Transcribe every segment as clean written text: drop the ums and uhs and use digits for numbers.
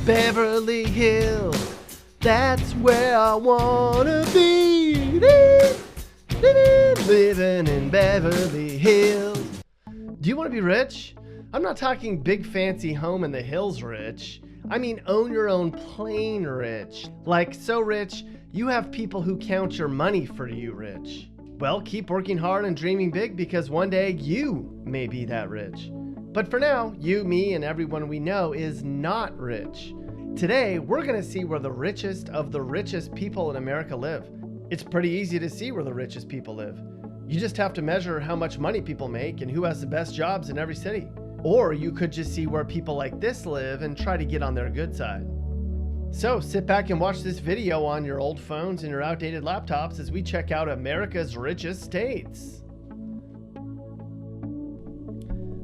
Beverly Hills, that's where I wanna be. Living in Beverly Hills. Do you want to be rich? I'm not talking big fancy home in the hills rich. I mean own your own plane rich. Like so rich, you have people who count your money for you rich. Well, keep working hard and dreaming big because one day you may be that rich. But for now, you, me, and everyone we know is not rich. Today, we're going to see where the richest of the richest people in America live. It's pretty easy to see where the richest people live. You just have to measure how much money people make and who has the best jobs in every city. Or you could just see where people like this live and try to get on their good side. So sit back and watch this video on your old phones and your outdated laptops as we check out America's richest states.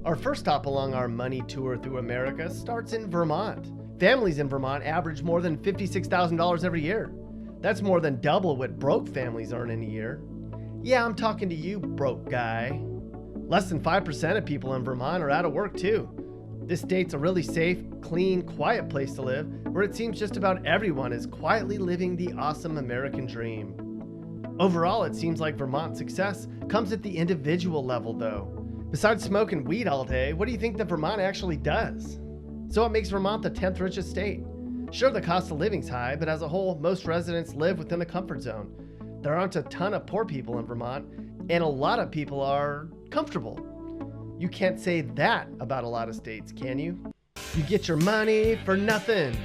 Our first stop along our money tour through America starts in Vermont. Families in Vermont average more than $56,000 every year. That's more than double what broke families earn in a year. Yeah, I'm talking to you, broke guy. Less than 5% of people in Vermont are out of work too. This state's a really safe, clean, quiet place to live, where it seems just about everyone is quietly living the awesome American dream. Overall, it seems like Vermont's success comes at the individual level though. Besides smoking weed all day, what do you think that Vermont actually does? So what makes Vermont the 10th richest state? Sure, the cost of living's high, but as a whole, most residents live within the comfort zone. There aren't a ton of poor people in Vermont, and a lot of people are comfortable. You can't say that about a lot of states, can you? You get your money for nothing,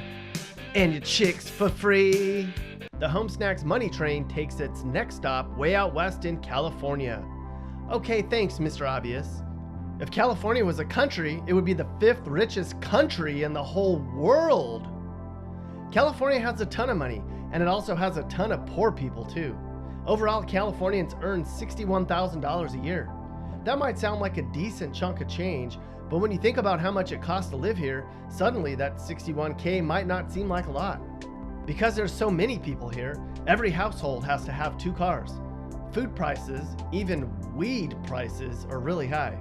and your chicks for free. The Home Snacks Money Train takes its next stop way out west in California. Okay, thanks, Mr. Obvious. If California was a country, it would be the 5th richest country in the whole world. California has a ton of money, and it also has a ton of poor people too. Overall, Californians earn $61,000 a year. That might sound like a decent chunk of change, but when you think about how much it costs to live here, suddenly that $61K might not seem like a lot. Because there's so many people here, every household has to have 2 cars. Food prices, even weed prices, are really high.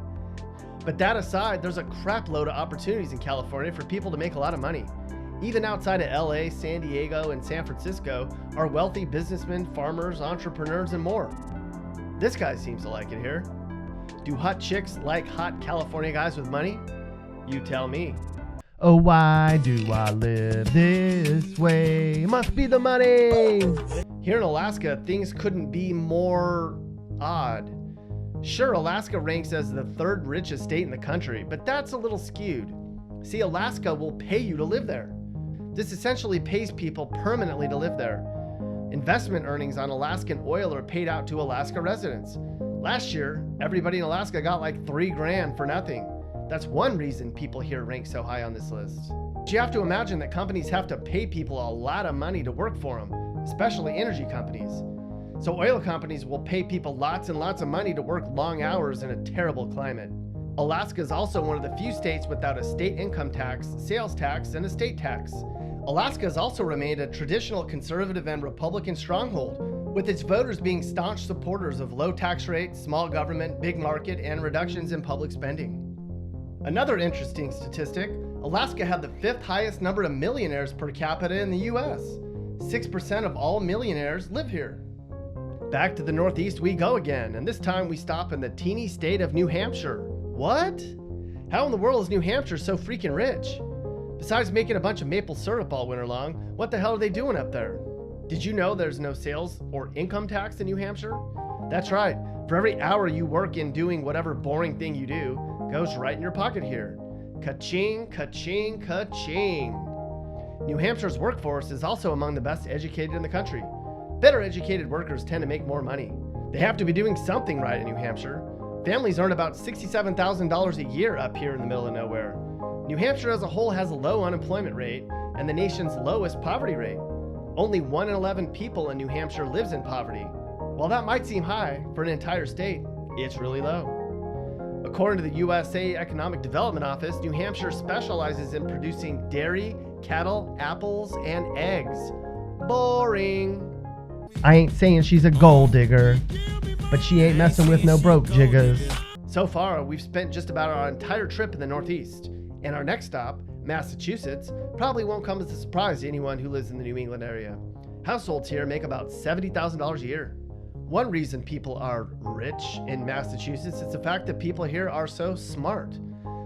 But that aside, there's a crap load of opportunities in California for people to make a lot of money. Even outside of LA, San Diego, and San Francisco are wealthy businessmen, farmers, entrepreneurs, and more. This guy seems to like it here. Do hot chicks like hot California guys with money? You tell me. Oh, why do I live this way? Must be the money! Here in Alaska, things couldn't be more odd. Sure, Alaska ranks as the 3rd richest state in the country, but that's a little skewed. See, Alaska will pay you to live there. This essentially pays people permanently to live there. Investment earnings on Alaskan oil are paid out to Alaska residents. Last year, everybody in Alaska got like $3 grand for nothing. That's one reason people here rank so high on this list. But you have to imagine that companies have to pay people a lot of money to work for them, especially energy companies. So oil companies will pay people lots and lots of money to work long hours in a terrible climate. Alaska is also one of the few states without a state income tax, sales tax, and estate tax. Alaska has also remained a traditional conservative and Republican stronghold, with its voters being staunch supporters of low tax rates, small government, big market, and reductions in public spending. Another interesting statistic, Alaska had the 5th highest number of millionaires per capita in the US. 6% of all millionaires live here. Back to the Northeast we go again, and this time we stop in the teeny state of New Hampshire. What? How in the world is New Hampshire so freaking rich? Besides making a bunch of maple syrup all winter long, what the hell are they doing up there? Did you know there's no sales or income tax in New Hampshire? That's right, for every hour you work in doing whatever boring thing you do, goes right in your pocket here. Ka-ching, ka-ching, ka-ching. New Hampshire's workforce is also among the best educated in the country. Better educated workers tend to make more money. They have to be doing something right in New Hampshire. Families earn about $67,000 a year up here in the middle of nowhere. New Hampshire as a whole has a low unemployment rate and the nation's lowest poverty rate. Only 1 in 11 people in New Hampshire lives in poverty. While that might seem high for an entire state, it's really low. According to the USA Economic Development Office, New Hampshire specializes in producing dairy, cattle, apples, and eggs. Boring. I ain't saying she's a gold digger, but she ain't messing with no broke jiggas. So far, we've spent just about our entire trip in the Northeast, and our next stop, Massachusetts probably won't come as a surprise to anyone who lives in the New England area. Households here make about $70,000 a year. One reason people are rich in Massachusetts is the fact that people here are so smart.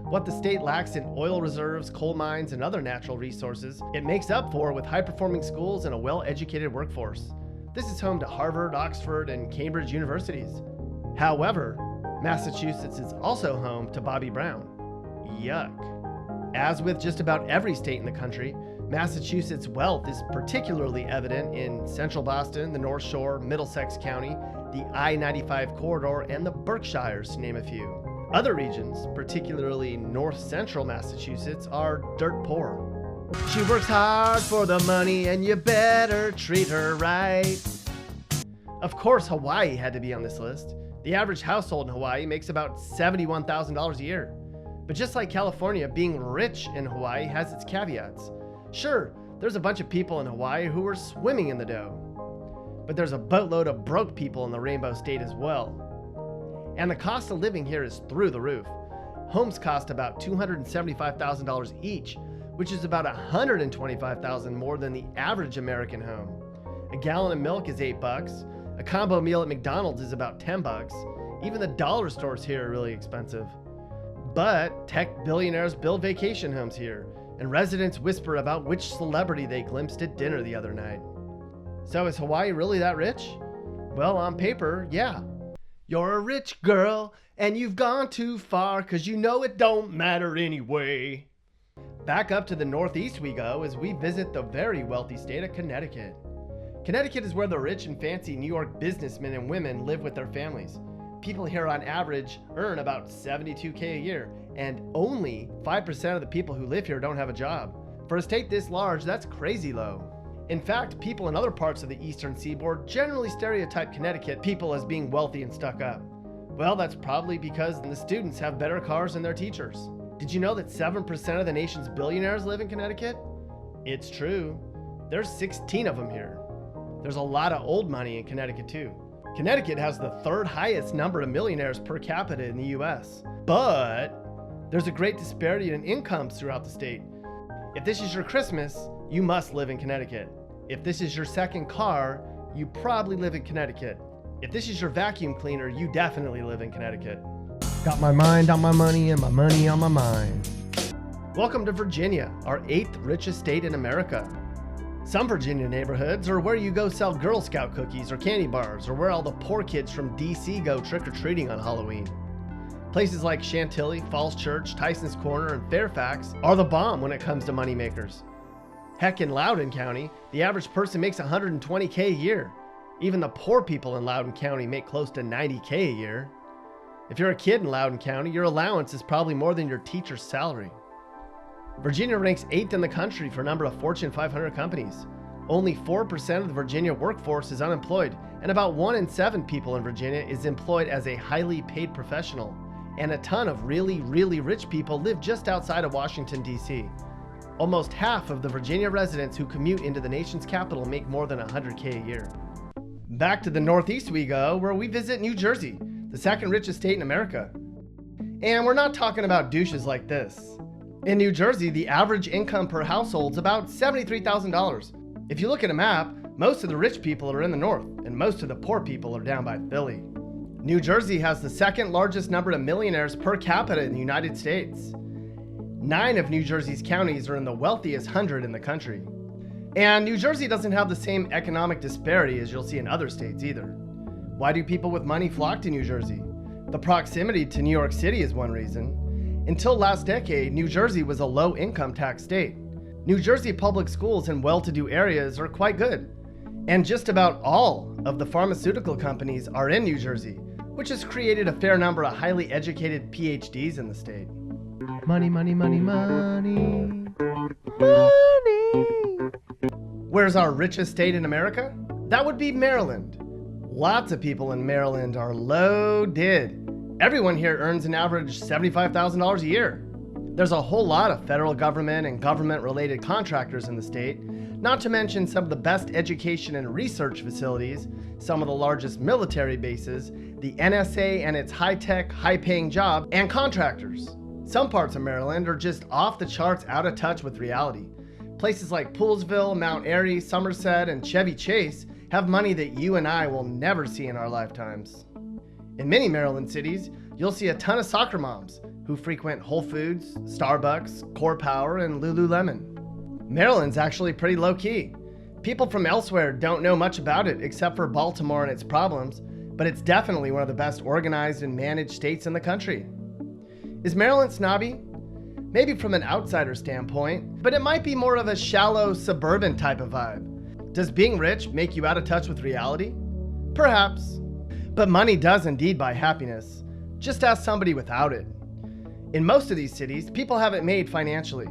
What the state lacks in oil reserves, coal mines, and other natural resources, it makes up for with high-performing schools and a well-educated workforce. This is home to Harvard, Oxford, and Cambridge universities. However, Massachusetts is also home to Bobby Brown. Yuck. As with just about every state in the country, Massachusetts' wealth is particularly evident in central Boston, the North Shore, Middlesex County, the I-95 corridor, and the Berkshires, to name a few. Other regions, particularly north-central Massachusetts, are dirt poor. She works hard for the money and you better treat her right. Of course, Hawaii had to be on this list. The average household in Hawaii makes about $71,000 a year. But just like California, being rich in Hawaii has its caveats. Sure, there's a bunch of people in Hawaii who are swimming in the dough. But there's a boatload of broke people in the Rainbow State as well. And the cost of living here is through the roof. Homes cost about $275,000 each, which is about $125,000 more than the average American home. A gallon of milk is $8. A combo meal at McDonald's is about $10. Even the dollar stores here are really expensive. But tech billionaires build vacation homes here, and residents whisper about which celebrity they glimpsed at dinner the other night. So is Hawaii really that rich? Well, on paper, yeah. You're a rich girl, and you've gone too far, 'cause you know it don't matter anyway. Back up to the Northeast we go as we visit the very wealthy state of Connecticut. Connecticut is where the rich and fancy New York businessmen and women live with their families. People here on average earn about $72K a year, and only 5% of the people who live here don't have a job. For a state this large, that's crazy low. In fact, people in other parts of the eastern seaboard generally stereotype Connecticut people as being wealthy and stuck up. Well, that's probably because the students have better cars than their teachers. Did you know that 7% of the nation's billionaires live in Connecticut? It's true. There's 16 of them here. There's a lot of old money in Connecticut too. Connecticut has the third highest number of millionaires per capita in the US. But there's a great disparity in incomes throughout the state. If this is your Christmas, you must live in Connecticut. If this is your second car, you probably live in Connecticut. If this is your vacuum cleaner, you definitely live in Connecticut. Got my mind on my money and my money on my mind. Welcome to Virginia, our 8th richest state in America. Some Virginia neighborhoods are where you go sell Girl Scout cookies or candy bars, or where all the poor kids from DC go trick-or-treating on Halloween. Places like Chantilly, Falls Church, Tyson's Corner, and Fairfax are the bomb when it comes to moneymakers. Heck, in Loudoun County, the average person makes $120K a year. Even the poor people in Loudoun County make close to $90K a year. If you're a kid in Loudoun County, your allowance is probably more than your teacher's salary. Virginia ranks 8th in the country for number of Fortune 500 companies. Only 4% of the Virginia workforce is unemployed, and about 1 in 7 people in Virginia is employed as a highly paid professional. And a ton of really, really rich people live just outside of Washington, D.C. Almost half of the Virginia residents who commute into the nation's capital make more than $100K a year. Back to the Northeast we go, where we visit New Jersey, the second richest state in America. And we're not talking about douches like this. In New Jersey, the average income per household is about $73,000. If you look at a map, most of the rich people are in the north, and most of the poor people are down by Philly. New Jersey has the second largest number of millionaires per capita in the United States. 9 of New Jersey's counties are in the wealthiest 100 in the country. And New Jersey doesn't have the same economic disparity as you'll see in other states either. Why do people with money flock to New Jersey? The proximity to New York City is one reason. Until last decade, New Jersey was a low income tax state. New Jersey public schools in well-to-do areas are quite good. And just about all of the pharmaceutical companies are in New Jersey, which has created a fair number of highly educated PhDs in the state. Money, money, money, money, money. Where's our richest state in America? That would be Maryland. Lots of people in Maryland are loaded. Everyone here earns an average $75,000 a year. There's a whole lot of federal government and government-related contractors in the state, not to mention some of the best education and research facilities, some of the largest military bases, the NSA and its high-tech, high-paying job, and contractors. Some parts of Maryland are just off the charts, out of touch with reality. Places like Poolesville, Mount Airy, Somerset, and Chevy Chase have money that you and I will never see in our lifetimes. In many Maryland cities, you'll see a ton of soccer moms who frequent Whole Foods, Starbucks, Core Power, and Lululemon. Maryland's actually pretty low-key. People from elsewhere don't know much about it except for Baltimore and its problems, but it's definitely one of the best organized and managed states in the country. Is Maryland snobby? Maybe from an outsider standpoint, but it might be more of a shallow, suburban type of vibe. Does being rich make you out of touch with reality? Perhaps. But money does indeed buy happiness. Just ask somebody without it. In most of these cities, people have it made financially.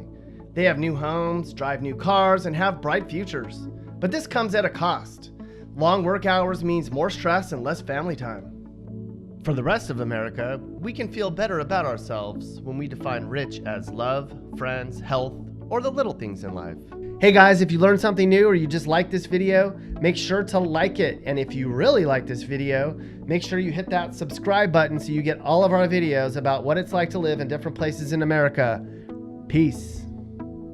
They have new homes, drive new cars, and have bright futures. But this comes at a cost. Long work hours means more stress and less family time. For the rest of America, we can feel better about ourselves when we define rich as love, friends, health, or the little things in life. Hey guys, if you learned something new or you just like this video, make sure to like it. And if you really like this video, make sure you hit that subscribe button so you get all of our videos about what it's like to live in different places in America. Peace.